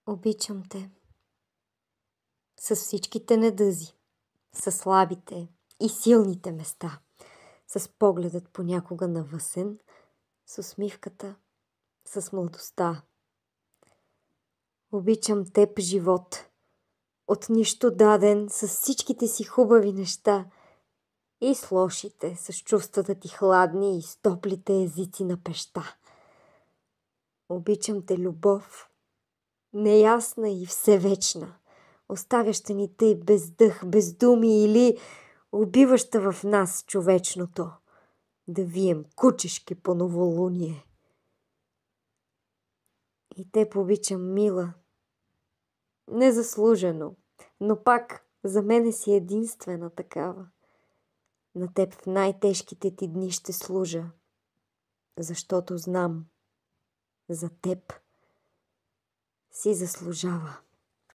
Обичам те с всичките недъзи, с слабите и силните места, с погледът понякога навъсен, с усмивката, с младостта. Обичам теб, живот, от нищо даден, с всичките си хубави неща и с лошите, с чувствата ти хладни и с топлите езици на пеща. Обичам те, любов, неясна и всевечна, оставяща ни тъй без дъх, без думи или убиваща в нас човечното, да вием кучешки по новолуние. И теб обичам, мила, незаслужено, но пак за мене си единствена такава. На теб в най-тежките ти дни ще служа, защото знам, за теб си заслужава.